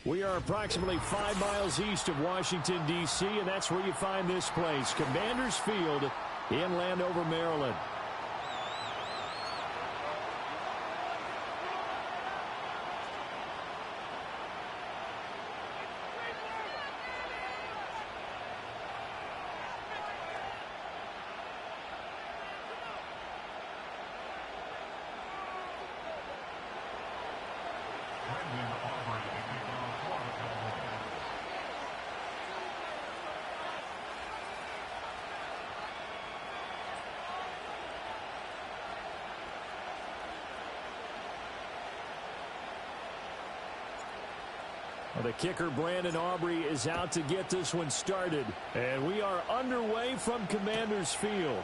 We are approximately 5 miles east of Washington, D.C., and that's where you find this place, Commanders Field in Landover, Maryland. The kicker, Brandon Aubrey, is out to get this one started. And we are underway from Commanders Field.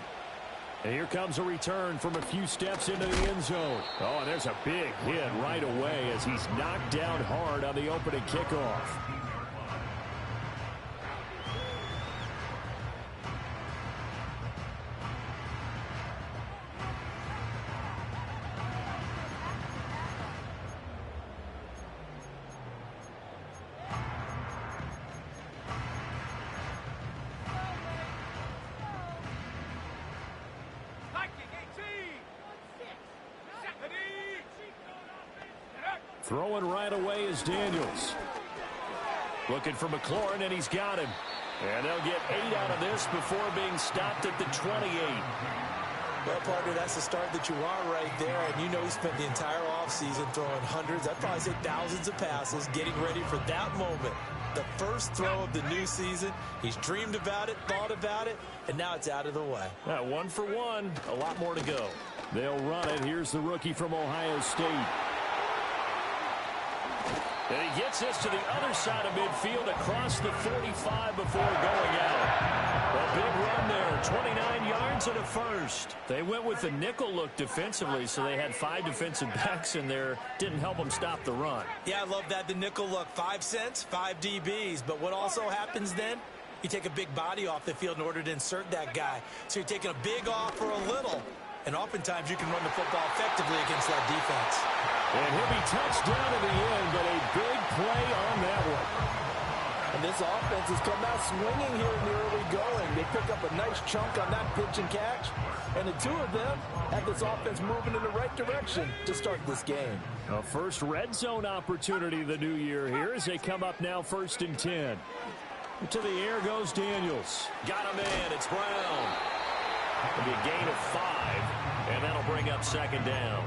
And here comes a return from a few steps into the end zone. Oh, and there's a big hit right away as he's knocked down hard on the opening kickoff. Throwing right away is Daniels. Looking for McLaurin, and he's got him. And they'll get 8 out of this before being stopped at the 28. Well, partner, that's the start that you want right there. And you know he spent the entire offseason throwing hundreds, I'd probably say thousands of passes, getting ready for that moment. The first throw of the new season. He's dreamed about it, thought about it, and now it's out of the way. 1 for 1. A lot more to go. They'll run it. Here's the rookie from Ohio State. And he gets this to the other side of midfield across the 45 before going out. A big run there, 29 yards and a first. They went with the nickel look defensively, so they had 5 defensive backs in there. Didn't help them stop the run. Yeah, I love that, the nickel look. 5 cents, 5 DBs. But what also happens then? You take a big body off the field in order to insert that guy. So you're taking a big off for a little. And oftentimes you can run the football effectively against that defense. And he'll be touched down at the end, but a big play on that one. And this offense has come out swinging here in the early going. They pick up a nice chunk on that pitch and catch. And the two of them have this offense moving in the right direction to start this game. A first red zone opportunity the new year here as they come up now 1st and 10. To the air goes Daniels. Got him in. It's Brown. It'll be a gain of 5, and that'll bring up 2nd down.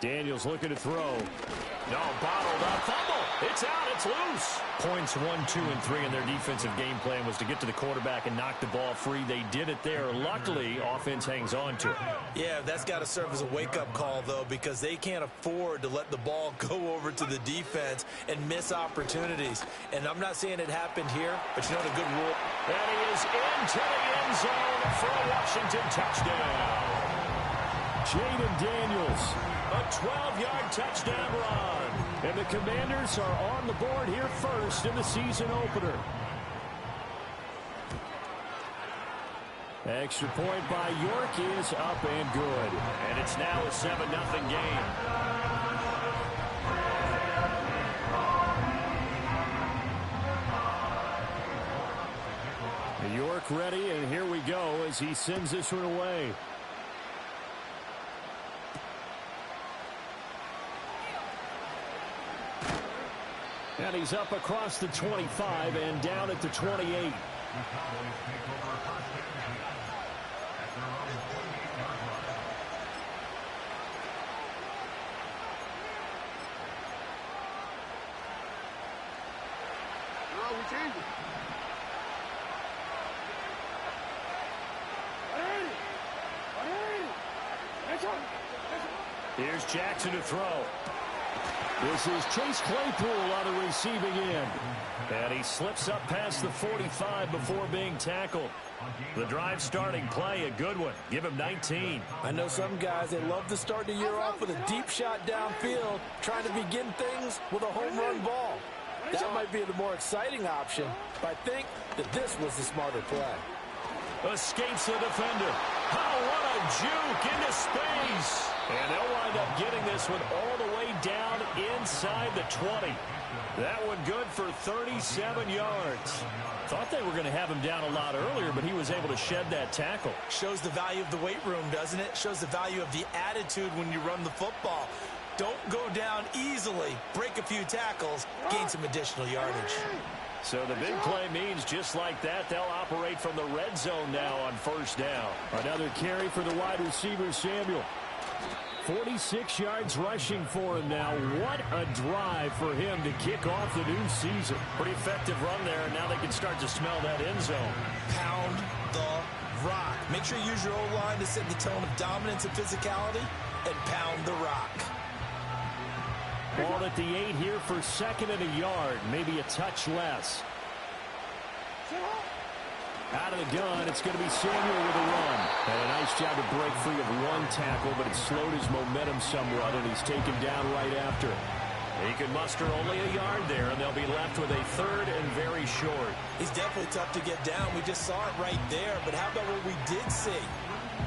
Daniels looking to throw. No, bottled up. Fumble. It's out. It's loose. Points 1, 2, and 3 in their defensive game plan was to get to the quarterback and knock the ball free. They did it there. Luckily, offense hangs on to it. Yeah, that's got to serve as a wake-up call, though, because they can't afford to let the ball go over to the defense and miss opportunities. And I'm not saying it happened here, but you know the good rule. And he is into the end zone for a Washington touchdown. Jaden Daniels, a 12-yard touchdown run. And the Commanders are on the board here first in the season opener. Extra point by York is up and good. And it's now a 7-0 game. York ready, and here we go as he sends this one away. And he's up across the 25 and down at the 28. Here's Jackson to throw. This is Chase Claypool on the receiving end. And he slips up past the 45 before being tackled. The drive starting play, a good one. Give him 19. I know some guys, they love to start the year off with a deep shot downfield, trying to begin things with a home run ball. That might be the more exciting option, but I think that this was the smarter play. Escapes the defender. Oh, what a juke into space. And they'll wind up getting this one all the way down inside the 20. That one good for 37 yards. Thought they were going to have him down a lot earlier, but he was able to shed that tackle. Shows the value of the weight room, doesn't it? Shows the value of the attitude when you run the football. Don't go down easily. Break a few tackles. Gain some additional yardage. So the big play means just like that, they'll operate from the red zone now on first down. Another carry for the wide receiver, Samuel. 46 yards rushing for him now. What a drive for him to kick off the new season. Pretty effective run there, and now they can start to smell that end zone. Pound the rock. Make sure you use your O-line to set the tone of dominance and physicality, and pound the rock. Ball at the 8 here for second and a yard, maybe a touch less. Out of the gun, it's going to be Samuel with a run. And a nice job to break free of one tackle, but it slowed his momentum somewhat, and he's taken down right after. He can muster only a yard there, and they'll be left with a third and very short. He's definitely tough to get down. We just saw it right there, but how about what we did see?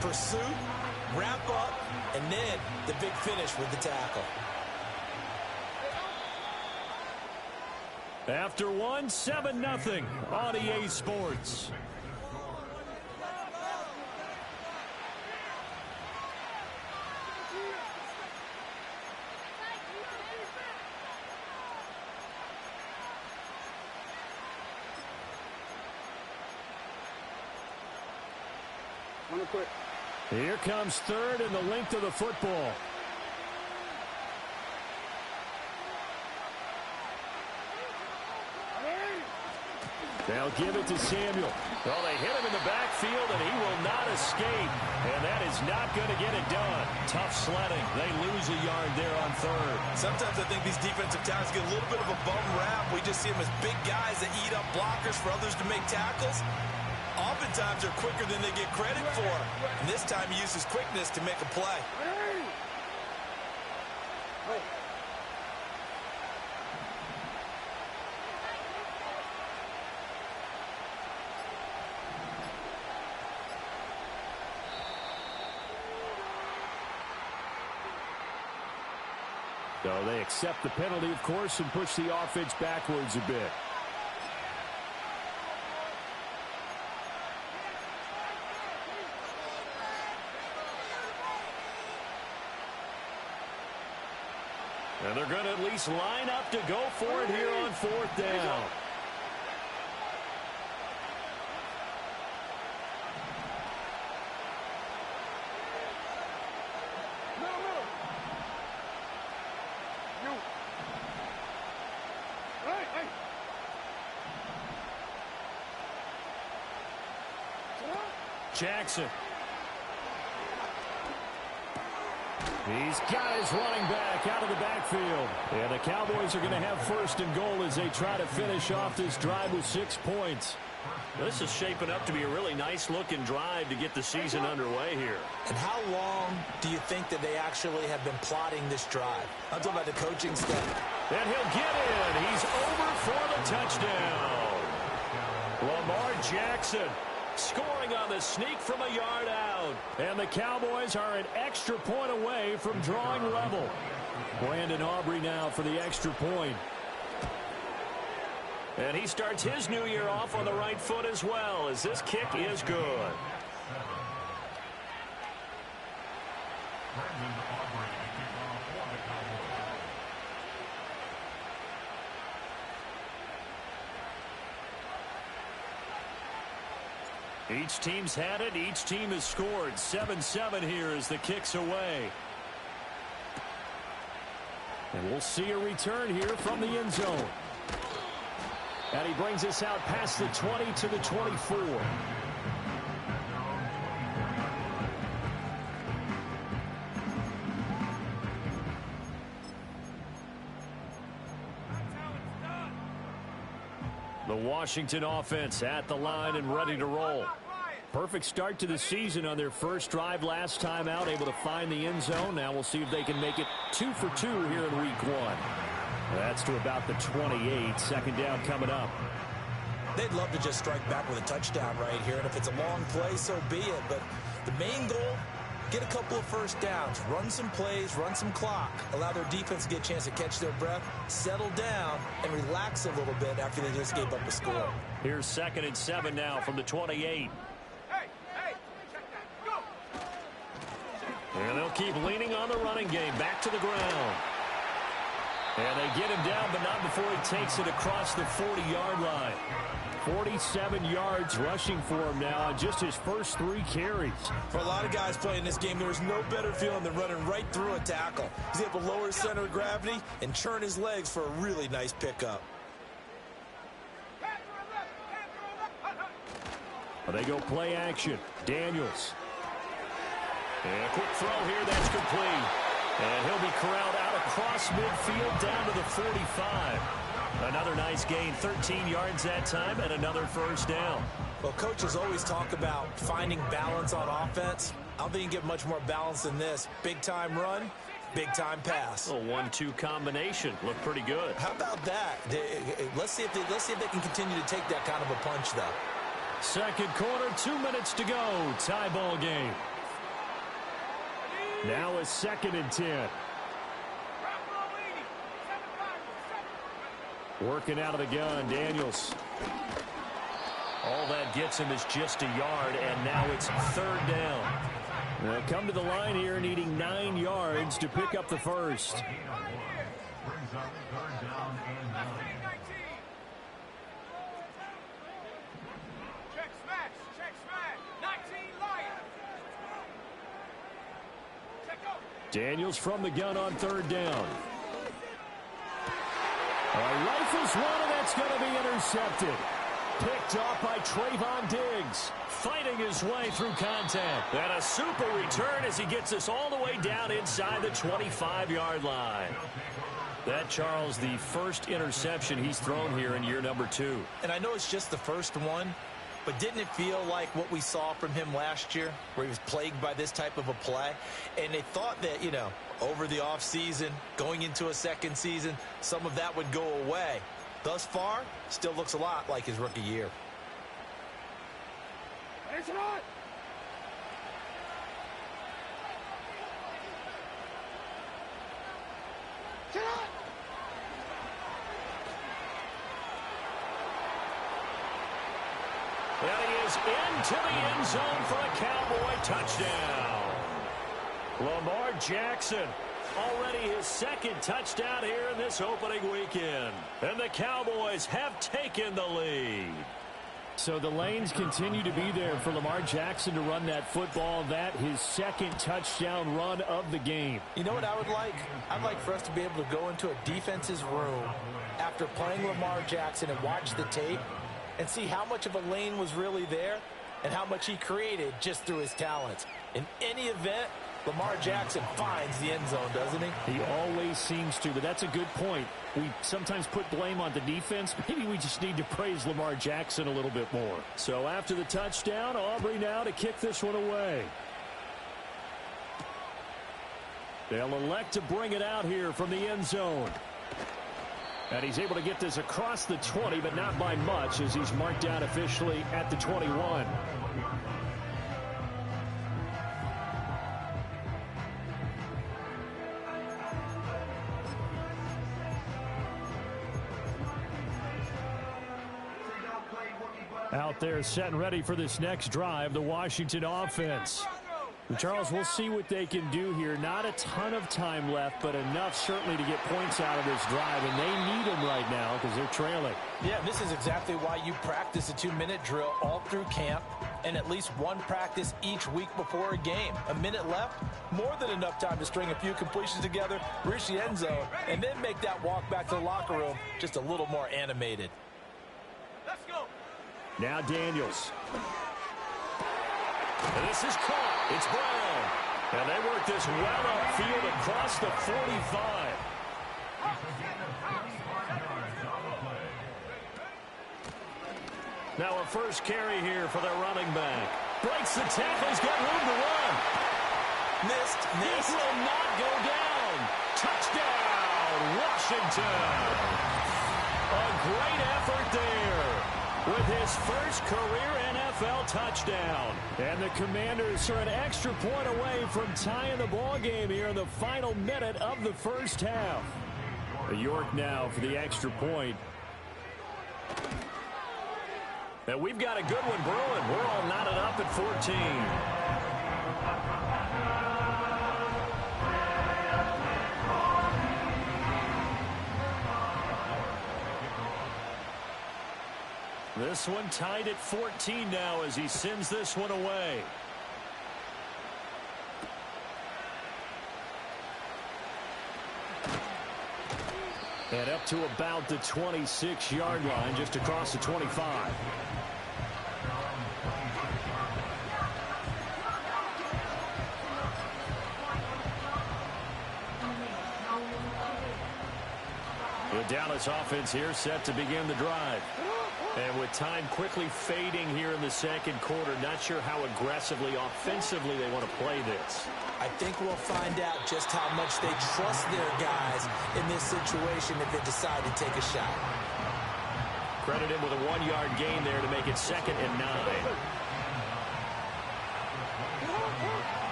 Pursuit, wrap up, and then the big finish with the tackle. After one, 7-0 on EA Sports. Here comes third and the length of the football. They'll give it to Samuel. Well, they hit him in the backfield, and he will not escape. And that is not going to get it done. Tough sledding. They lose a yard there on third. Sometimes I think these defensive tackles get a little bit of a bum rap. We just see them as big guys that eat up blockers for others to make tackles. Oftentimes they're quicker than they get credit for. And this time he uses quickness to make a play. So they accept the penalty, of course, and push the offense backwards a bit. And they're going to at least line up to go for it here on fourth down. Jackson. He's got his running back out of the backfield. And the Cowboys are going to have first and goal as they try to finish off this drive with 6 points. This is shaping up to be a really nice-looking drive to get the season underway here. And how long do you think that they actually have been plotting this drive? I'm talking about the coaching staff. And he'll get in. He's over for the touchdown. Lamar Jackson scoring on the sneak from a yard out. And the Cowboys are an extra point away from drawing level. Brandon Aubrey now for the extra point. And he starts his new year off on the right foot as well, as this kick is good. Each team's had it. Each team has scored. 7-7 here as the kick's away. And we'll see a return here from the end zone. And he brings us out past the 20 to the 24. The Washington offense at the line and ready to roll. Perfect start to the season on their first drive last time out, able to find the end zone. Now we'll see if they can make it 2 for 2 here in week 1. That's to about the 28. Second down coming up. They'd love to just strike back with a touchdown right here, and if it's a long play, so be it. But the main goal, get a couple of first downs, run some plays, run some clock, allow their defense to get a chance to catch their breath, settle down, and relax a little bit after they just gave up a score. Here's 2nd and 7 now from the 28. And they'll keep leaning on the running game. Back to the ground. And they get him down, but not before he takes it across the 40-yard line. 47 yards rushing for him now on just his first 3 carries. For a lot of guys playing this game, there is no better feeling than running right through a tackle. He's able to lower his center of gravity and churn his legs for a really nice pickup. Well, they go play action. Daniels. And a quick throw here, that's complete. And he'll be corralled out across midfield down to the 45. Another nice gain, 13 yards that time, and another first down. Well, coaches always talk about finding balance on offense. I don't think you can get much more balance than this. Big-time run, big-time pass. A 1-2 combination. Looked pretty good. How about that? Let's see if they can continue to take that kind of a punch, though. Second quarter, 2 minutes to go. Tie ball game. Now a 2nd and 10. Working out of the gun, Daniels. All that gets him is just a yard, and now it's 3rd down. They come to the line here needing 9 yards to pick up the first. Daniels from the gun on 3rd down. Rifles one, and that's going to be intercepted. Picked off by Trayvon Diggs. Fighting his way through contact. And a super return as he gets us all the way down inside the 25-yard line. That, Charles, the first interception he's thrown here in year number 2. And I know it's just the first one, but didn't it feel like what we saw from him last year, where he was plagued by this type of a play? And they thought that, you know, over the offseason, going into a second season, some of that would go away. Thus far, still looks a lot like his rookie year. And he is into the end zone for a Cowboy touchdown. Lamar Jackson, already his 2nd touchdown here in this opening weekend. And the Cowboys have taken the lead. So the lanes continue to be there for Lamar Jackson to run that football. That his 2nd touchdown run of the game. You know what I would like? I'd like for us to be able to go into a defense's room after playing Lamar Jackson and watch the tape and see how much of a lane was really there and how much he created just through his talents. In any event, Lamar Jackson finds the end zone, doesn't he? He always seems to, but that's a good point. We sometimes put blame on the defense. Maybe we just need to praise Lamar Jackson a little bit more. So after the touchdown, Aubrey now to kick this one away. They'll elect to bring it out here from the end zone. And he's able to get this across the 20, but not by much, as he's marked down officially at the 21. Out there set and ready for this next drive, the Washington offense. And Charles, we'll see what they can do here. Not a ton of time left, but enough certainly to get points out of this drive, and they need them right now because they're trailing. Yeah, this is exactly why you practice a 2-minute drill all through camp and at least one practice each week before a game. A minute left, more than enough time to string a few completions together, reach the end zone, and then make that walk back to the locker room just a little more animated. Let's go. Now Daniels. And this is caught. It's Brown. And they work this well upfield across the 45. Now a first carry here for their running back. Breaks the tackle. He's got room to run. Missed. This will not go down. Touchdown, Washington. A great effort there with his first career NFL touchdown. And the Commanders are an extra point away from tying the ball game here in the final minute of the first half. York now for the extra point. And we've got a good one brewing. We're all knotted up at 14. This one tied at 14 now as he sends this one away. And up to about the 26-yard line, just across the 25. The Dallas offense here set to begin the drive. And with time quickly fading here in the second quarter, not sure how aggressively, offensively they want to play this. I think we'll find out just how much they trust their guys in this situation if they decide to take a shot. Credit him with a 1-yard gain there to make it 2nd and 9.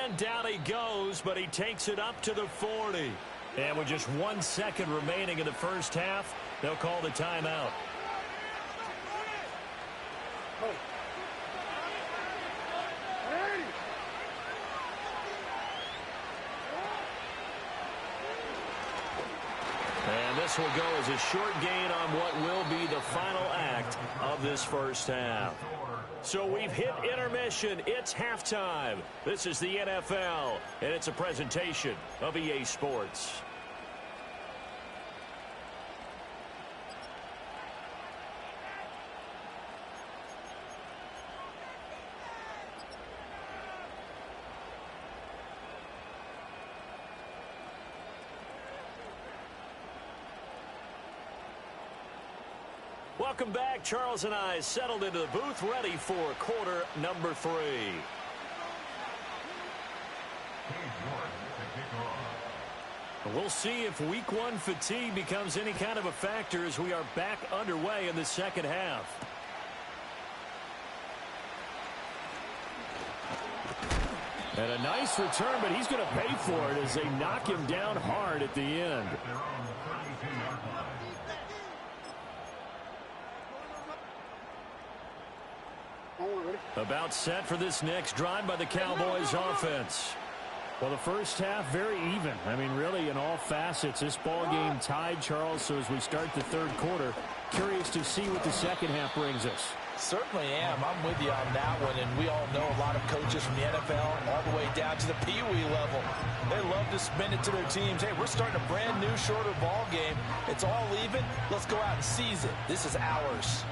And down he goes, but he takes it up to the 40. And with just 1 second remaining in the first half, they'll call the timeout. And this will go as a short gain on what will be the final act of this first half. So we've hit intermission. It's halftime. This is the NFL, and it's a presentation of EA Sports. Welcome back. Charles and I settled into the booth, ready for quarter number 3. We'll see if week 1 fatigue becomes any kind of a factor as we are back underway in the second half. And a nice return, but he's going to pay for it as they knock him down hard at the end. About set for this next drive by the Cowboys offense. Well, the first half very even. I mean, really in all facets. This ball game tied, Charles. So as we start the third quarter, curious to see what the second half brings us. Certainly am. I'm with you on that one. And we all know a lot of coaches from the NFL all the way down to the Pee-wee level. They love to spin it to their teams. Hey, we're starting a brand new, shorter ball game. It's all even. Let's go out and seize it. This is ours.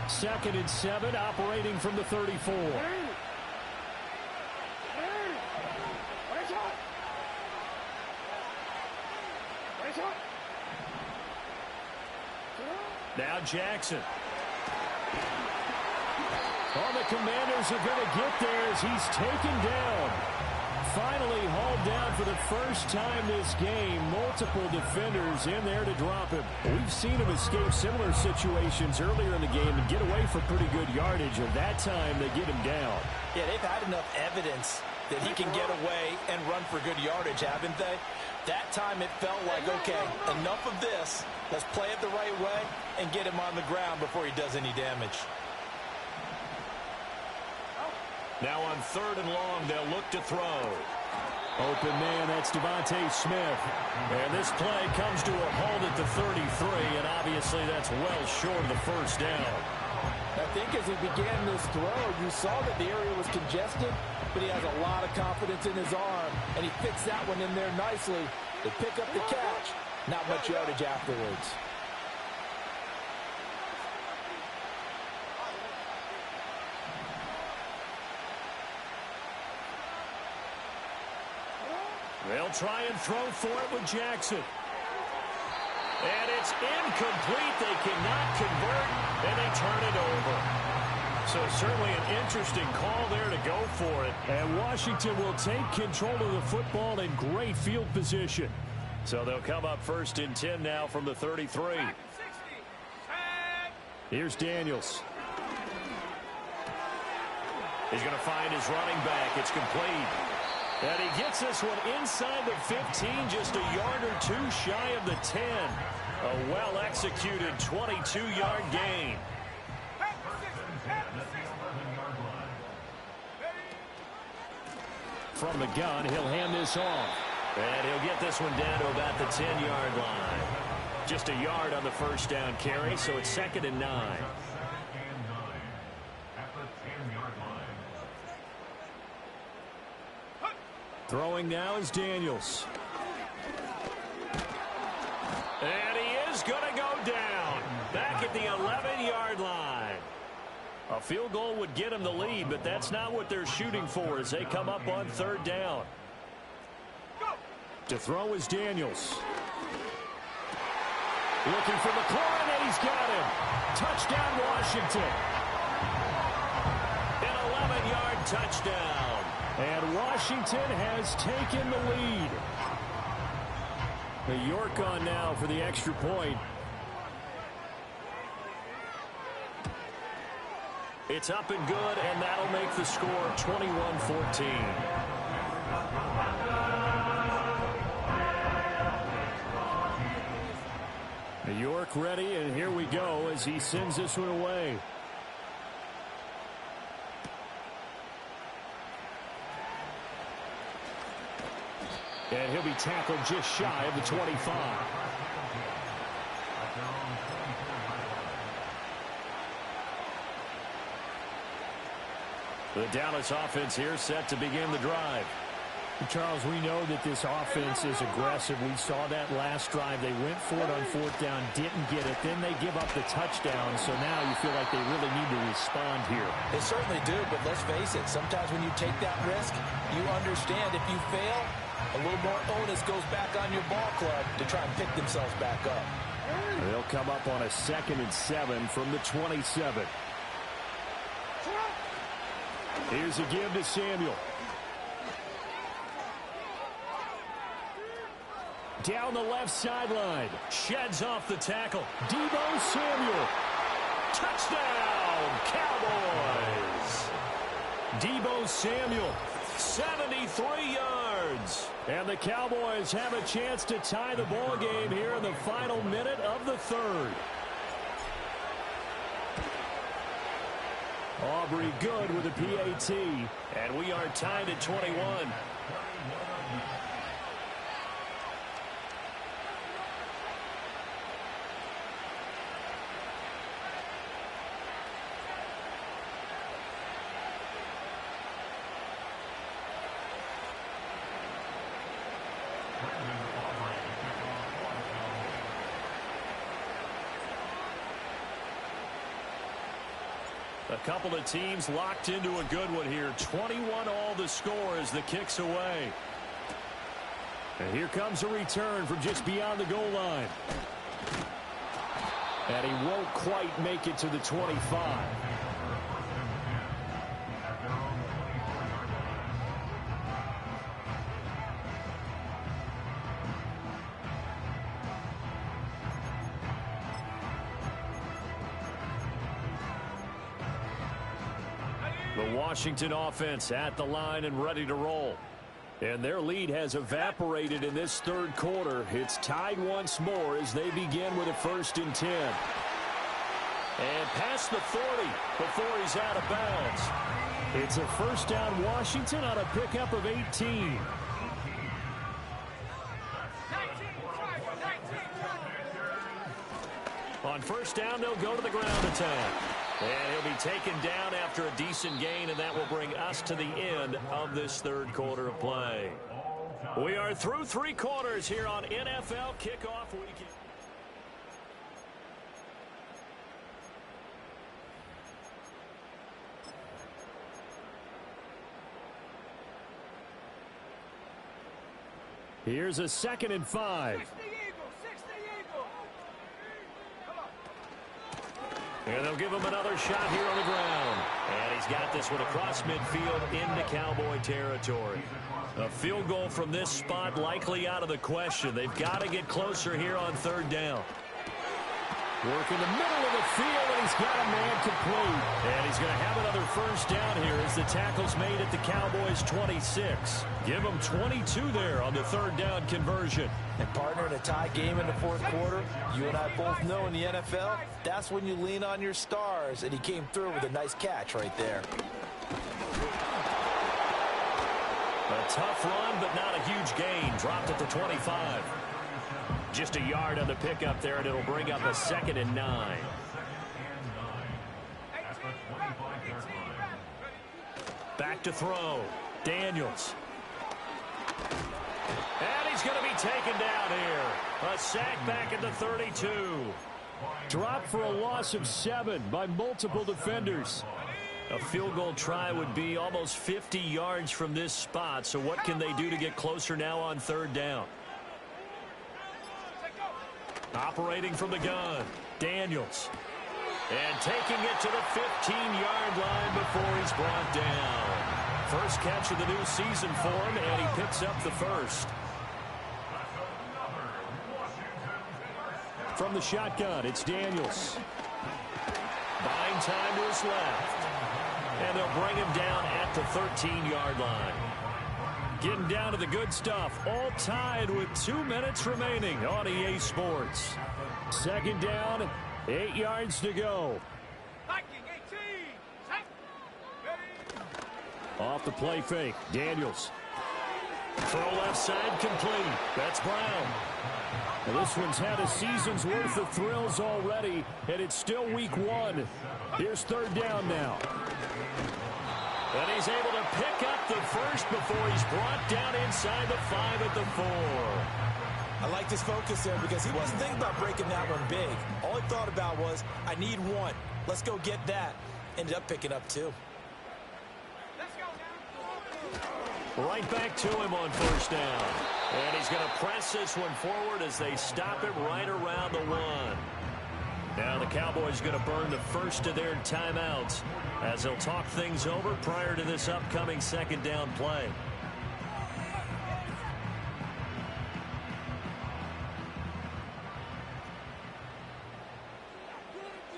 2nd and 7, operating from the 34. Now Jackson. Oh, the Commanders are going to get there as he's taken down. Finally hauled down for the first time this game. Multiple defenders in there to drop him. We've seen him escape similar situations earlier in the game and get away for pretty good yardage. And that time they get him down. Yeah, they've had enough evidence that he can get away and run for good yardage, haven't they? That time it felt like, okay, enough of this. Let's play it the right way and get him on the ground before he does any damage. Now on 3rd and long, they'll look to throw. Open man, that's Devontae Smith. And this play comes to a halt at the 33, and obviously that's well short of the first down. I think as he began this throw, you saw that the area was congested, but he has a lot of confidence in his arm, and he fixed that one in there nicely to pick up the catch. Not much yardage afterwards. They'll try and throw for it with Jackson. And it's incomplete. They cannot convert, and they turn it over. So certainly an interesting call there to go for it. And Washington will take control of the football in great field position. So they'll come up 1st and 10 now from the 33. Here's Daniels. He's going to find his running back. It's complete. And he gets this one inside the 15, just a yard or two shy of the 10. A well-executed 22-yard gain. From the gun, he'll hand this off. And he'll get this one down to about the 10-yard line. Just a yard on the first down carry, so it's 2nd and 9. Throwing now is Daniels. And he is going to go down. Back at the 11-yard line. A field goal would get him the lead, but that's not what they're shooting for as they come up on 3rd down. To throw is Daniels. Looking for McLaurin, and he's got him. Touchdown, Washington. An 11-yard touchdown. And Washington has taken the lead. The York on now for the extra point. It's up and good, and that'll make the score 21-14. New York ready, and here we go as he sends this one away. And he'll be tackled just shy of the 25. The Dallas offense here set to begin the drive. Charles, we know that this offense is aggressive. We saw that last drive. They went for it on 4th down, didn't get it. Then they give up the touchdown. So now you feel like they really need to respond here. They certainly do, but let's face it. Sometimes when you take that risk, you understand if you fail, a little more onus goes back on your ball club to try and pick themselves back up. They'll come up on a 2nd and 7 from the 27. Here's a give to Samuel. Down the left sideline. Sheds off the tackle. Deebo Samuel. Touchdown, Cowboys. Deebo Samuel. 73 yards. And the Cowboys have a chance to tie the ball game here in the final minute of the 3rd. Aubrey good with a PAT. And we are tied at 21. A couple of teams locked into a good one here. 21 all the score as the kick's away. And here comes a return from just beyond the goal line. And he won't quite make it to the 25. The Washington offense at the line and ready to roll. And their lead has evaporated in this 3rd quarter. It's tied once more as they begin with a 1st and 10. And past the 40 before he's out of bounds. It's a 1st down Washington on a pickup of 18. On 1st down, they'll go to the ground attack. And he'll be taken down after a decent gain, and that will bring us to the end of this 3rd quarter of play. We are through 3 quarters here on NFL Kickoff Weekend. Here's a 2nd and 5. And they'll give him another shot here on the ground. And he's got this one across midfield into Cowboy territory. A field goal from this spot likely out of the question. They've got to get closer here on third down. Work in the middle of the field, and he's got a man complete. And he's going to have another first down here as the tackle's made at the Cowboys' 26. Give them 22 there on the third down conversion. And partner, in a tie game in the fourth quarter, you and I both know in the NFL, that's when you lean on your stars, and he came through with a nice catch right there. A tough run, but not a huge gain. Dropped at the 25. Just a yard on the pickup there, and it'll bring up a 2nd and 9. Back to throw. Daniels. And he's going to be taken down here. A sack back at the 32. Dropped for a loss of 7 by multiple defenders. A field goal try would be almost 50 yards from this spot, so what can they do to get closer now on third down? Operating from the gun, Daniels. And taking it to the 15-yard line before he's brought down. First catch of the new season for him, and he picks up the first. From the shotgun, it's Daniels. Buying time to his left. And they'll bring him down at the 13-yard line. Getting down to the good stuff, all tied with 2 minutes remaining on EA Sports. Second down, 8 yards to go. Off the play fake, Daniels. Throw left side complete. That's Brown. Now this one's had a season's worth of thrills already, and it's still week 1. Here's third down now. And he's able to pick up the first before he's brought down inside the 5 at the 4. I like his focus there because he wasn't thinking about breaking that one big. All he thought about was, I need 1. Let's go get that. Ended up picking up 2. Right back to him on first down. And he's going to press this one forward as they stop it right around the 1. Now the Cowboys going to burn the first of their timeouts as they'll talk things over prior to this upcoming second down play.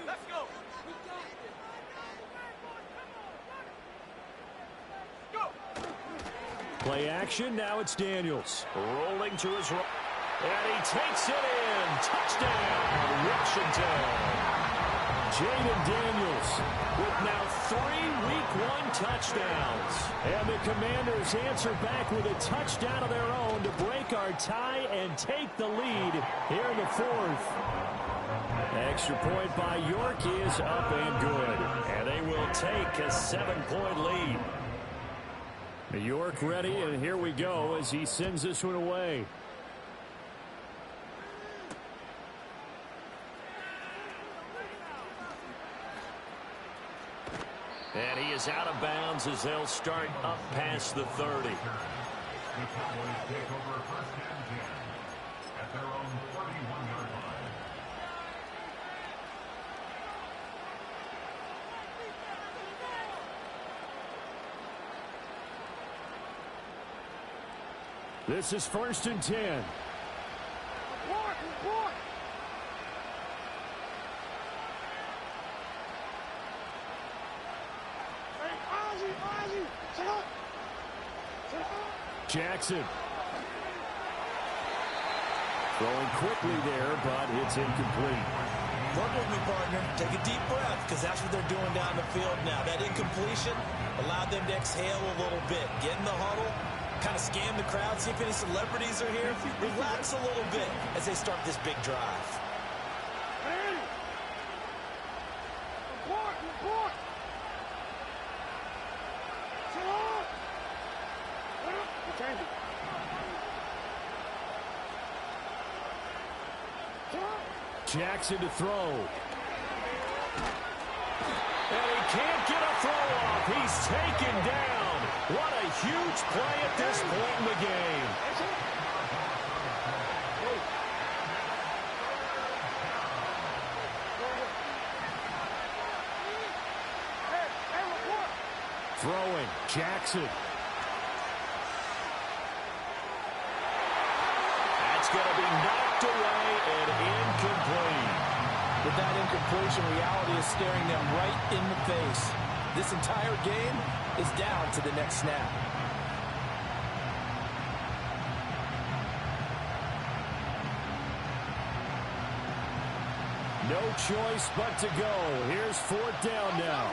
Let's go. Play action, now it's Daniels. Rolling to his right. And he takes it in. Touchdown, Washington. Jaden Daniels With now 3 Week 1 touchdowns. and the Commanders answer back with a touchdown of their own to break our tie and take the lead here in the 4th. Extra point by York is up and good. And they will take a 7-point lead. York ready, and here we go as he sends this one away. And he is out of bounds as they'll start up past the 30. The Cowboys take over first and 10 at their own 31-yard line. This is 1st and 10. Jackson. Throwing quickly there, but it's incomplete. Work with me, partner. Take a deep breath, because that's what they're doing down the field now. That incompletion allowed them to exhale a little bit. Get in the huddle, kind of scan the crowd, see if any celebrities are here. Relax a little bit as they start this big drive. Jackson to throw. And he can't get a throw off. He's taken down. What a huge play at this point in the game. Throwing, Jackson. That's going to be knocked away and incomplete. With that incompletion, reality is staring them right in the face. This entire game is down to the next snap. No choice but to go. Here's fourth down now.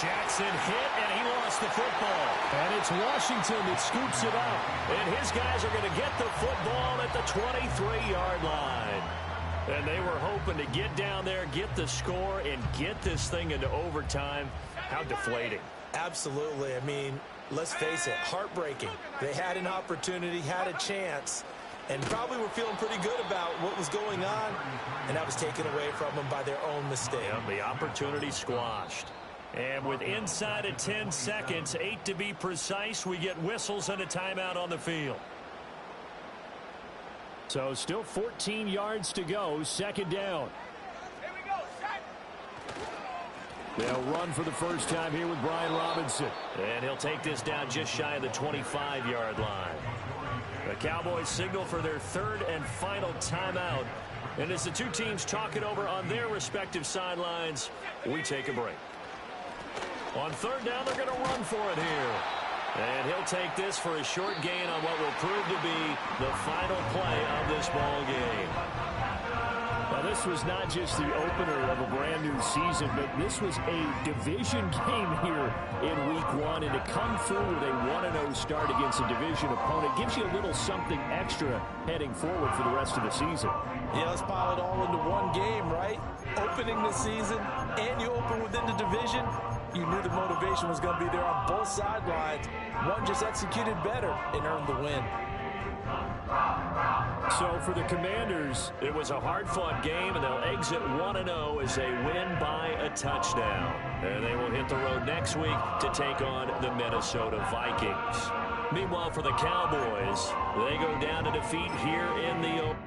Jackson hit, and he lost the football. And it's Washington that scoops it up. And his guys are going to get the football at the 23-yard line. And they were hoping to get down there, get the score, and get this thing into overtime. How deflating. Absolutely. I mean, let's face it, heartbreaking. They had an opportunity, had a chance, and probably were feeling pretty good about what was going on, and that was taken away from them by their own mistake. Yeah, the opportunity squashed. And with inside of 10 seconds, 8 to be precise, we get whistles and a timeout on the field. So still 14 yards to go, second down. Here we go, set. They'll run for the first time here with Brian Robinson. And he'll take this down just shy of the 25-yard line. The Cowboys signal for their third and final timeout. And as the two teams talk it over on their respective sidelines, we take a break. On third down, they're going to run for it here. And he'll take this for a short gain on what will prove to be the final play of this ball game. Now, this was not just the opener of a brand new season, but this was a division game here in week one. And to come through with a 1-0 start against a division opponent gives you a little something extra heading forward for the rest of the season. Yeah, let's pile it all into one game, right? Opening the season, and you open within the division. You knew the motivation was going to be there on both sidelines. One just executed better and earned the win. So for the Commanders, it was a hard-fought game, and they'll exit 1-0 as they win by a touchdown. And they will hit the road next week to take on the Minnesota Vikings. Meanwhile, for the Cowboys, they go down to defeat here in the open.